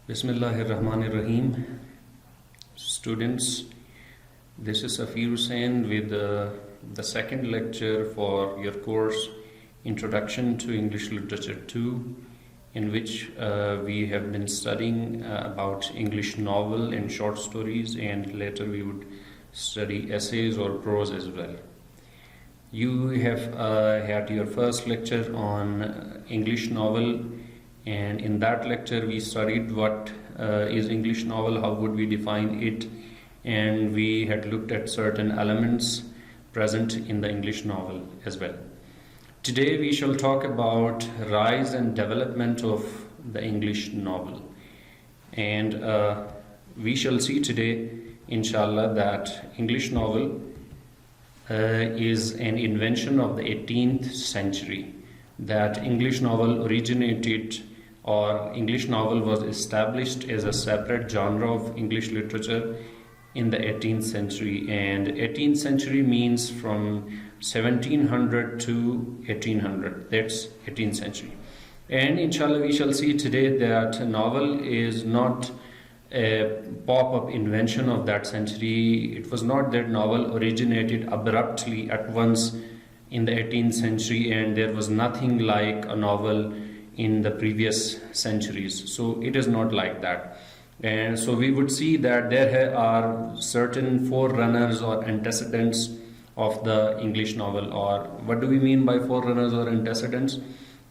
Bismillahirrahmanirrahim. Students, this is Safir Hussain with the second lecture for your course Introduction to English Literature 2, in which we have been studying about English novel and short stories, and later we would study essays or prose as well. You have had your first lecture on English novel, and in that lecture we studied what is English novel, how would we define it, and we had looked at certain elements present in the English novel as well. Today we shall talk about rise and development of the English novel, and we shall see today, inshallah, that English novel is an invention of the 18th century, that English novel originated, or English novel was established as a separate genre of English literature in the 18th century. And 18th century means from 1700 to 1800. That's 18th century. And inshallah we shall see today that novel is not a pop-up invention of that century. It was not that novel originated abruptly at once in the 18th century and there was nothing like a novel in the previous centuries. So it is not like that. And so we would see that there are certain forerunners or antecedents of the English novel. Or what do we mean by forerunners or antecedents?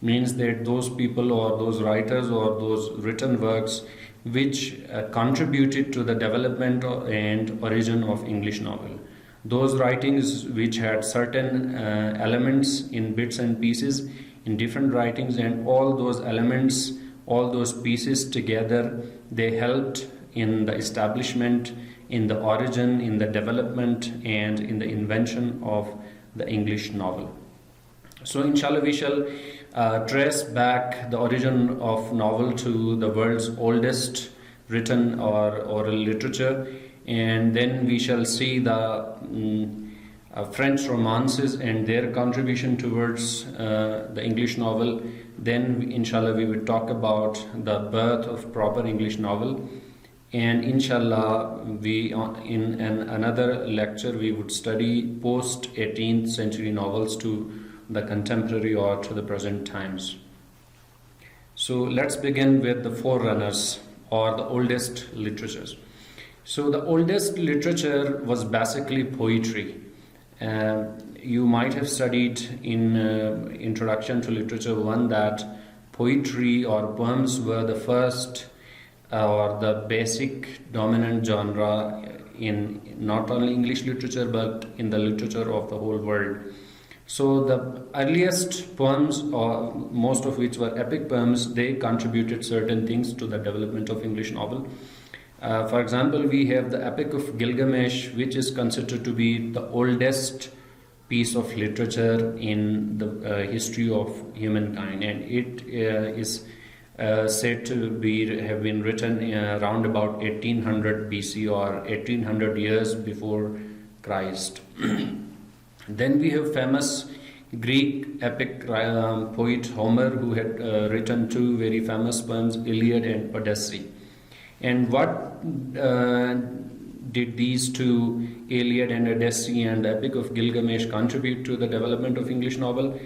Means that those people or those writers or those written works which contributed to the development and origin of English novel. Those writings which had certain elements in bits and pieces in different writings, and all those elements, all those pieces together, they helped in the establishment, in the origin, in the development, and in the invention of the English novel. So inshallah we shall trace back the origin of novel to the world's oldest written or oral literature, and then we shall see the French romances and their contribution towards the English novel. Then inshallah we will talk about the birth of proper English novel, and inshallah we in another lecture we would study post 18th century novels to the contemporary or to the present times. So let's begin with the forerunners or the oldest literatures. So the oldest literature was basically poetry. You might have studied in Introduction to Literature 1 that poetry or poems were the first or the basic dominant genre in not only English literature but in the literature of the whole world. So the earliest poems, or most of which were epic poems, they contributed certain things to the development of English novel. For example, we have the Epic of Gilgamesh, which is considered to be the oldest piece of literature in the history of humankind, and it is said to have been written around about 1800 BC or 1800 years before Christ. Then we have famous Greek epic poet Homer, who had written two very famous poems, Iliad and Odyssey. And what did these two, Iliad and Odyssey and the Epic of Gilgamesh, contribute to the development of English novel?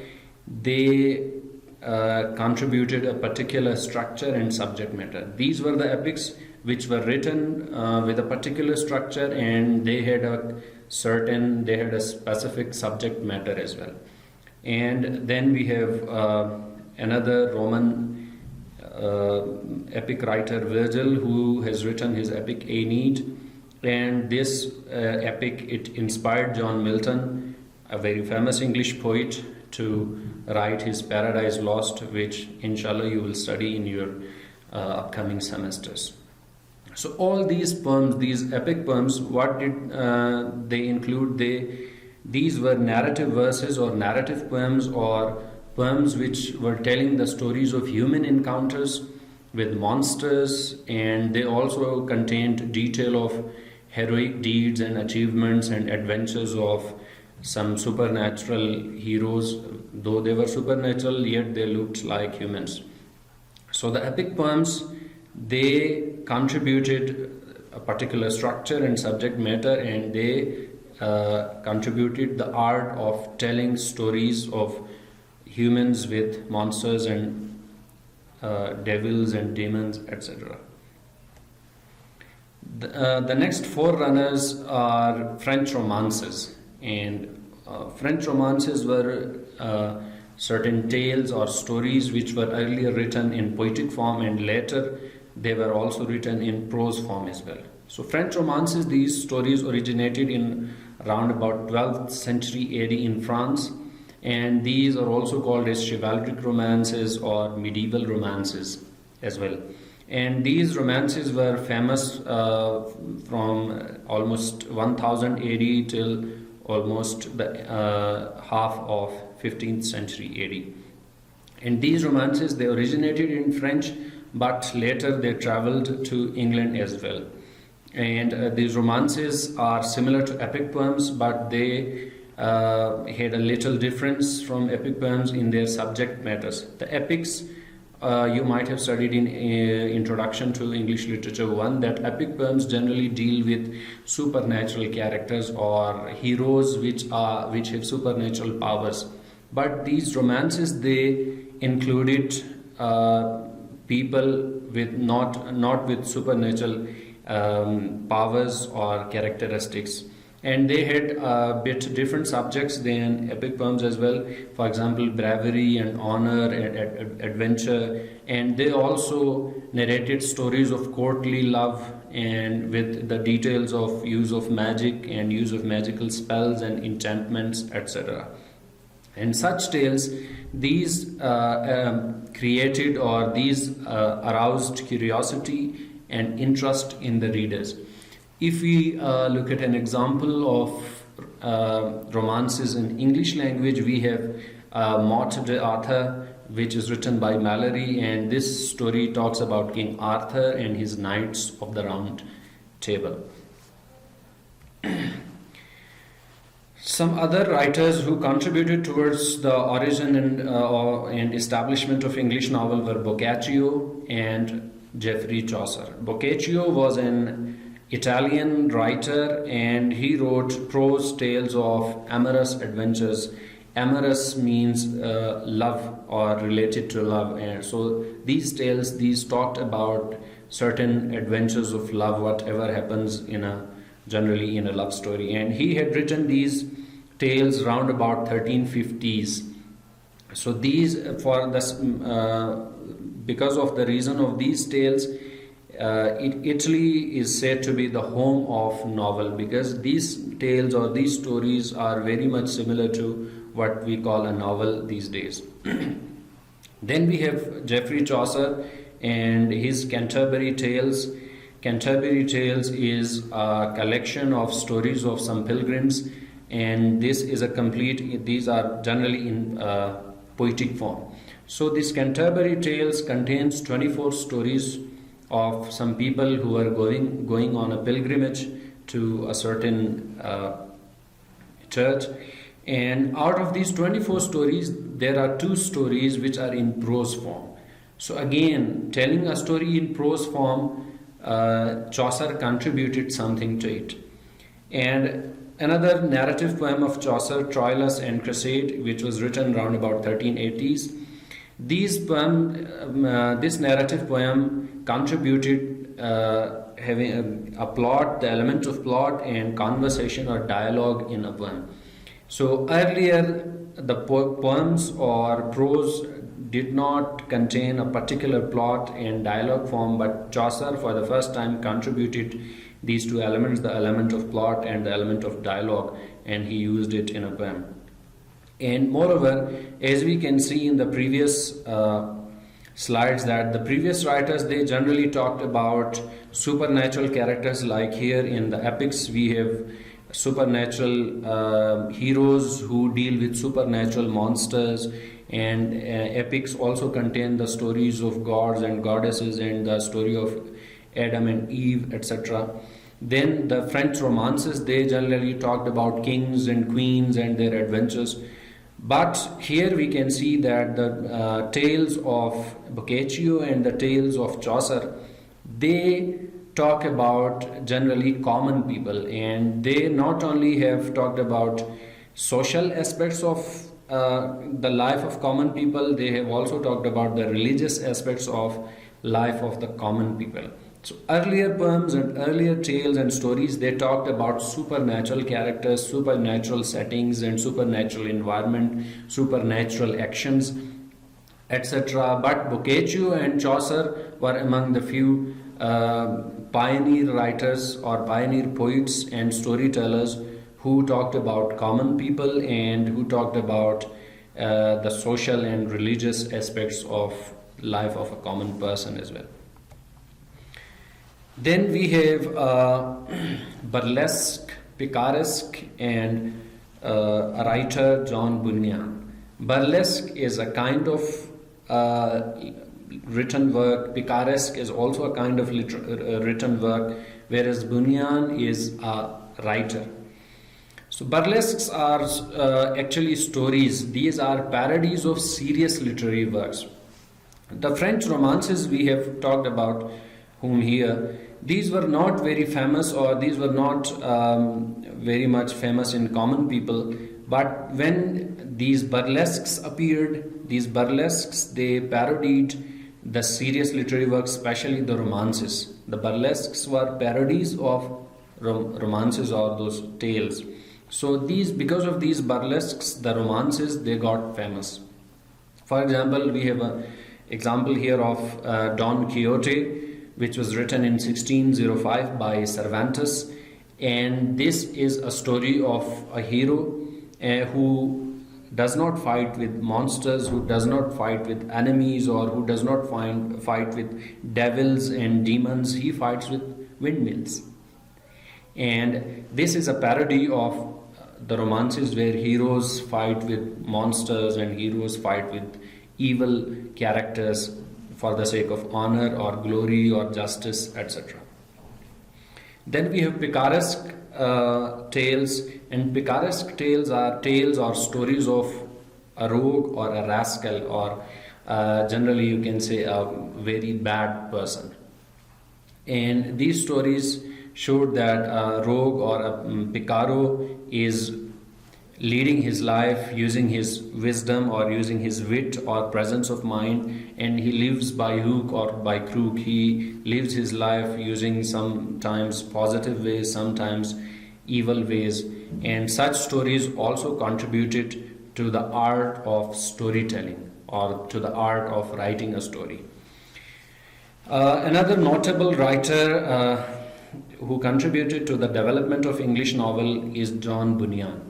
They contributed a particular structure and subject matter. These were the epics which were written with a particular structure, and they had a specific subject matter as well. And then we have another Roman epic writer, Virgil, who has written his epic Aeneid, and this epic, it inspired John Milton, a very famous English poet, to write his Paradise Lost, which inshallah you will study in your upcoming semesters. So all these poems, these epic poems, what did they include? These were narrative verses or narrative poems, or poems which were telling the stories of human encounters with monsters, and they also contained detail of heroic deeds and achievements and adventures of some supernatural heroes. Though they were supernatural, yet they looked like humans. So the epic poems they contributed a particular structure and subject matter, and they contributed the art of telling stories of humans with monsters and devils and demons, etc. The next forerunners are French romances, and French romances were certain tales or stories which were earlier written in poetic form, and later they were also written in prose form as well. So French romances, these stories originated in around about 12th century AD in France, and these are also called as chivalric romances or medieval romances as well. And these romances were famous from almost 1000 AD till almost the half of 15th century AD. And these romances, they originated in French, but later they traveled to England as well. And these romances are similar to epic poems, but they had a little difference from epic poems in their subject matters. The epics, you might have studied in Introduction to English Literature 1, that epic poems generally deal with supernatural characters or heroes which have supernatural powers. But these romances, they included people with not with supernatural powers or characteristics, and they had a bit different subjects than epic poems as well. For example, bravery and honor and adventure, and they also narrated stories of courtly love and with the details of use of magic and use of magical spells and enchantments, etc. And such tales, these created or these aroused curiosity and interest in the readers. If we look at an example of romances in English language, we have Morte d'Arthur, which is written by Malory, and this story talks about King Arthur and his knights of the Round Table. Some other writers who contributed towards the origin and establishment of English novel were Boccaccio and Geoffrey Chaucer. Boccaccio was an Italian writer, and he wrote prose tales of amorous adventures. Amorous means love or related to love, and so these tales, these talked about certain adventures of love, whatever happens generally in a love story. And he had written these tales round about 1350s. So these, because of the reason of these tales, Italy is said to be the home of novel, because these tales or these stories are very much similar to what we call a novel these days. Then we have Geoffrey Chaucer and his Canterbury Tales. Canterbury Tales is a collection of stories of some pilgrims, and these are generally in poetic form. So this Canterbury Tales contains 24 stories of some people who are going on a pilgrimage to a certain church. And out of these 24 stories, there are 2 stories which are in prose form. So again, telling a story in prose form, Chaucer contributed something to it. And another narrative poem of Chaucer, Troilus and Cresside, which was written around about 1380s. This narrative poem contributed having a plot, the element of plot and conversation or dialogue in a poem. So earlier, the poems or prose did not contain a particular plot and dialogue form, but Chaucer for the first time contributed these 2 elements, the element of plot and the element of dialogue, and he used it in a poem. And moreover, as we can see in the previous slides, that the previous writers, they generally talked about supernatural characters, like here in the epics we have supernatural heroes who deal with supernatural monsters, and epics also contain the stories of gods and goddesses and the story of Adam and Eve, etc. Then the French romances, they generally talked about kings and queens and their adventures. But here we can see that the tales of Boccaccio and the tales of Chaucer, they talk about generally common people, and they not only have talked about social aspects of the life of common people, they have also talked about the religious aspects of life of the common people. So earlier poems and earlier tales and stories, they talked about supernatural characters, supernatural settings and supernatural environment, supernatural actions, etc. But Boccaccio and Chaucer were among the few pioneer writers or pioneer poets and storytellers who talked about common people and who talked about the social and religious aspects of life of a common person as well. Then we have burlesque, picaresque, and a writer, John Bunyan. Burlesque is a kind of written work. Picaresque is also a kind of written work, whereas Bunyan is a writer. So burlesques are actually stories. These are parodies of serious literary works. The French romances we have talked about whom here, these were not very famous, or these were not very much famous in common people. But when these burlesques appeared, these burlesques, they parodied the serious literary works, especially the romances. The burlesques were parodies of romances or those tales. So because of these burlesques, the romances, they got famous. For example, we have an example here of Don Quixote, which was written in 1605 by Cervantes, and this is a story of a hero who does not fight with monsters, who does not fight with enemies, or who does not fight with devils and demons. He fights with windmills. And this is a parody of the romances where heroes fight with monsters and heroes fight with evil characters for the sake of honor or glory or justice, etc. Then we have picaresque tales, and picaresque tales are tales or stories of a rogue or a rascal, or generally you can say a very bad person. And these stories showed that a rogue or a picaro is leading his life using his wisdom or using his wit or presence of mind, and he lives by hook or by crook. He lives his life using sometimes positive ways, sometimes evil ways, and such stories also contributed to the art of storytelling or to the art of writing a story. Another notable writer who contributed to the development of English novel is John Bunyan.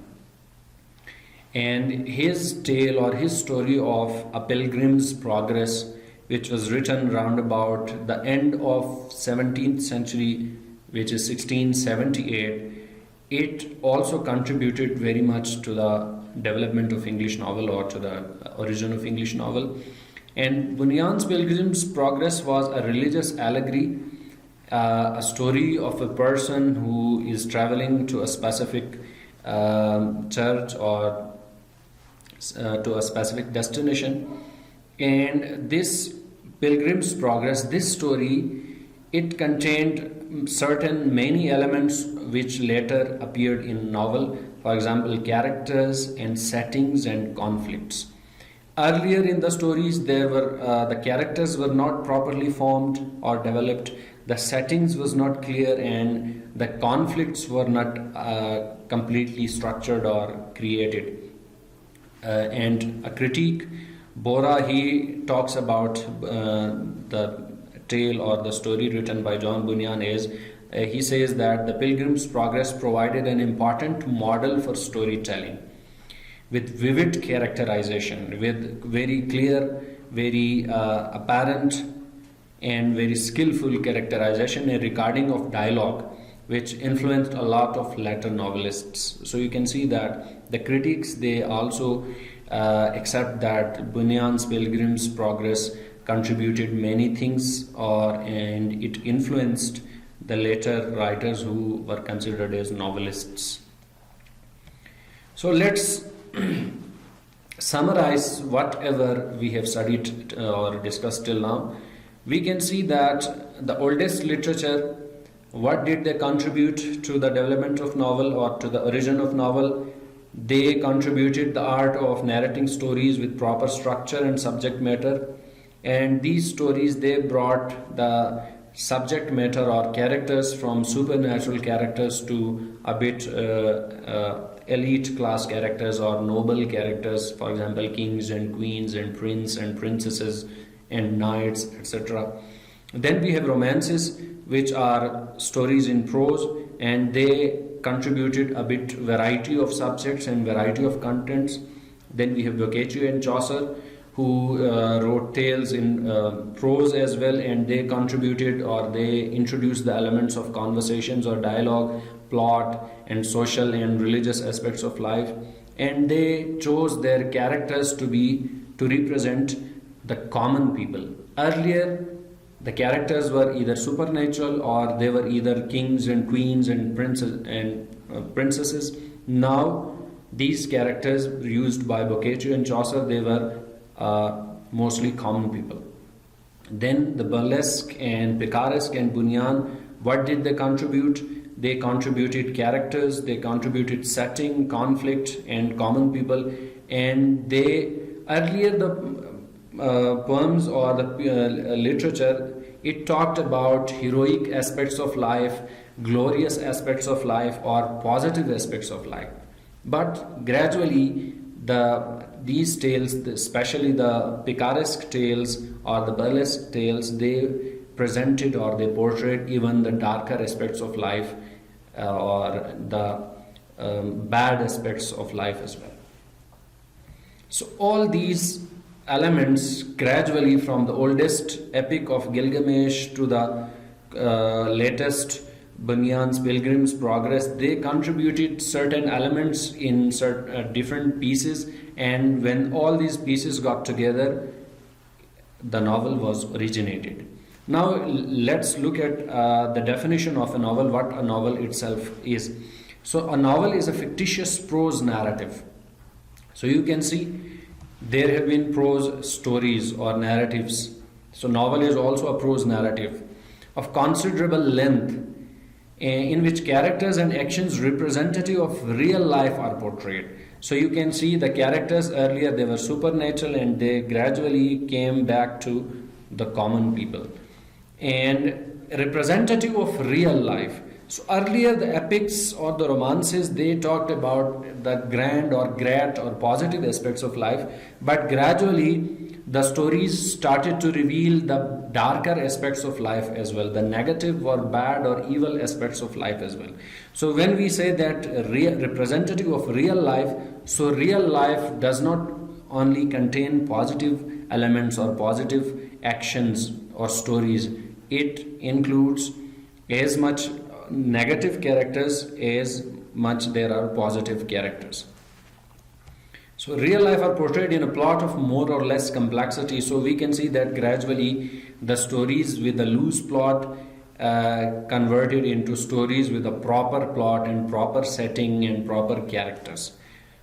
And his tale or his story of A Pilgrim's Progress, which was written round about the end of 17th century, which is 1678, it also contributed very much to the development of English novel or to the origin of English novel. And Bunyan's Pilgrim's Progress was a religious allegory, a story of a person who is traveling to a specific church or to a specific destination. And this Pilgrim's Progress, this story, it contained many elements which later appeared in novel. For example, characters and settings and conflicts. Earlier in the stories, the characters were not properly formed or developed. The settings was not clear, and the conflicts were not completely structured or created. And a critique, Bora, he talks about the tale or the story written by John Bunyan is, he says that the Pilgrim's Progress provided an important model for storytelling with vivid characterization, with very clear, very apparent and very skillful characterization and recording of dialogue, which influenced a lot of later novelists. So you can see that the critics, they also accept that Bunyan's Pilgrim's Progress contributed many things, and it influenced the later writers who were considered as novelists. So let's summarize whatever we have studied or discussed till now. we can see that the oldest literature, what did they contribute to the development of novel or to the origin of novel? They contributed the art of narrating stories with proper structure and subject matter, and these stories, they brought the subject matter or characters from supernatural characters to a bit elite class characters or noble characters, for example kings and queens and prince and princesses and knights, etc. Then we have romances, which are stories in prose, and they contributed a bit variety of subjects and variety of contents. Then we have Boccaccio and Chaucer, who wrote tales in prose as well, and they contributed or they introduced the elements of conversations or dialogue, plot, and social and religious aspects of life, and they chose their characters to represent the common people. Earlier, the characters were either supernatural or they were either kings and queens and princes and princesses. Now, these characters used by Boccaccio and Chaucer, they were mostly common people. Then the burlesque and picaresque and Bunyan, what did they contribute? They contributed characters, they contributed setting, conflict, and common people. And they earlier the poems or the literature, it talked about heroic aspects of life, glorious aspects of life, or positive aspects of life. But gradually, these tales, especially the picaresque tales or the burlesque tales, they presented or they portrayed even the darker aspects of life or the bad aspects of life as well. So all these elements gradually, from the oldest epic of Gilgamesh to the latest Bunyan's Pilgrim's Progress, they contributed certain elements in different pieces, and when all these pieces got together, the novel was originated. Now let's look at the definition of a novel, what a novel itself is. So a novel is a fictitious prose narrative. So you can see there have been prose stories or narratives. So novel is also a prose narrative of considerable length, in which characters and actions representative of real life are portrayed. So you can see the characters earlier, they were supernatural, and they gradually came back to the common people. And representative of real life. So earlier the epics or the romances, they talked about the grand or great or positive aspects of life, but gradually the stories started to reveal the darker aspects of life as well, the negative or bad or evil aspects of life as well. So when we say that representative of real life, so real life does not only contain positive elements or positive actions or stories, it includes as much negative characters as much there are positive characters. So real life are portrayed in a plot of more or less complexity. So we can see that gradually the stories with a loose plot converted into stories with a proper plot and proper setting and proper characters.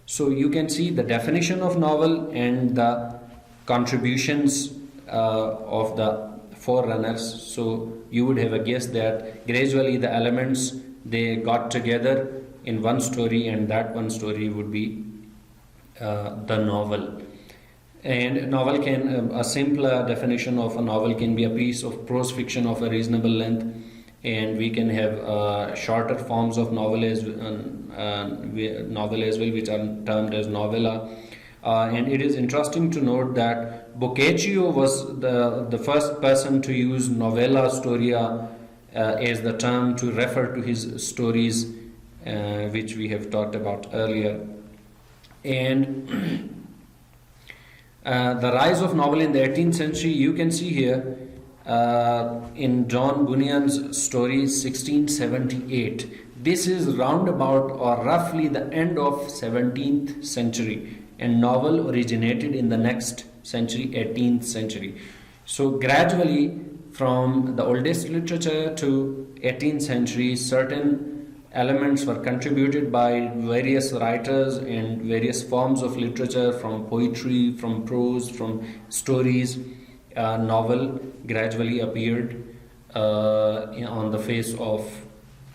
So you can see the definition of novel and the contributions of the forerunners. So you would have a guess that gradually the elements, they got together in one story, and that one story would be the novel. And novel can, a simpler definition of a novel can be a piece of prose fiction of a reasonable length, and we can have shorter forms of novel as well, which are termed as novella. And it is interesting to note that Boccaccio was the first person to use novella storia as the term to refer to his stories, which we have talked about earlier. And the rise of novel in the 18th century, you can see here in John Bunyan's story 1678. This is roundabout or roughly the end of 17th century, and novel originated in the next century, 18th century. So gradually from the oldest literature to 18th century, certain elements were contributed by various writers and various forms of literature, from poetry, from prose, from stories, novel gradually appeared on the face of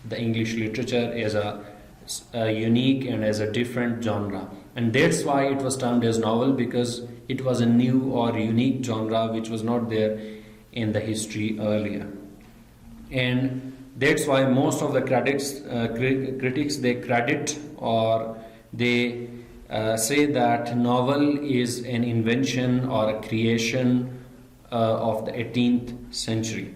the English literature as a unique and as a different genre. And that's why it was termed as novel, because it was a new or unique genre which was not there in the history earlier. And that's why most of the critics they credit or they say that novel is an invention or a creation of the 18th century.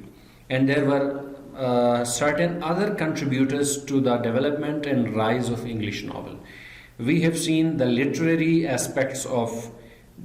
And there were certain other contributors to the development and rise of English novel. We have seen the literary aspects of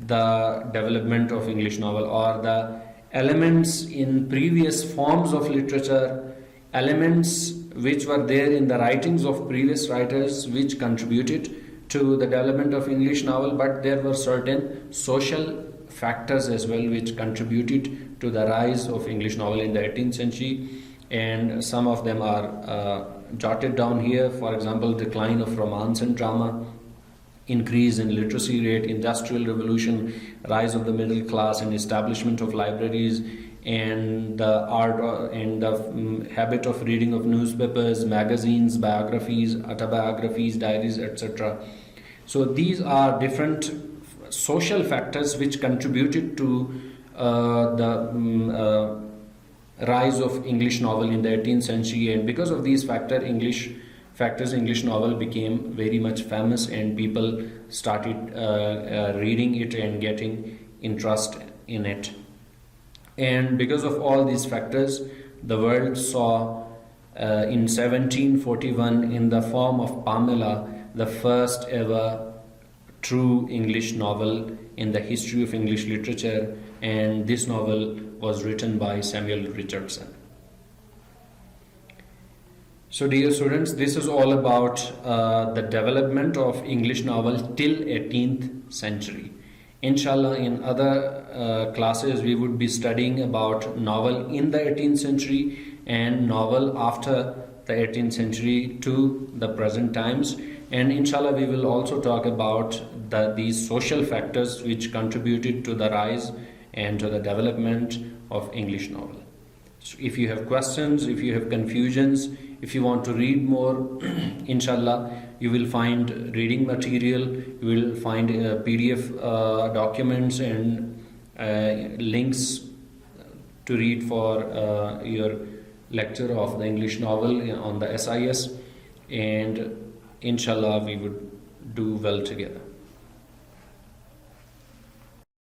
the development of English novel, or the elements in previous forms of literature, elements which were there in the writings of previous writers which contributed to the development of English novel, but there were certain social factors as well which contributed to the rise of English novel in the 18th century, and some of them are jotted down here. For example, decline of romance and drama, increase in literacy rate, industrial revolution, rise of the middle class, and establishment of libraries, and the art and the habit of reading of newspapers, magazines, biographies, autobiographies, diaries, etc. So these are different social factors which contributed to the rise of English novel in the 18th century, and because of these English novel became very much famous, and people started reading it and getting interest in it. And because of all these factors, the world saw in 1741 in the form of Pamela the first ever true English novel in the history of English literature, and this novel was written by Samuel Richardson. So dear students, this is all about the development of English novel till 18th century. Inshallah, in other classes we would be studying about novel in the 18th century and novel after the 18th century to the present times. And inshallah, we will also talk about these social factors which contributed to the rise and to the development of English novel. So if you have questions, if you have confusions, if you want to read more, inshallah, you will find reading material, you will find PDF documents and links to read for your lecture of the English novel on the SIS, and inshallah we would do well together.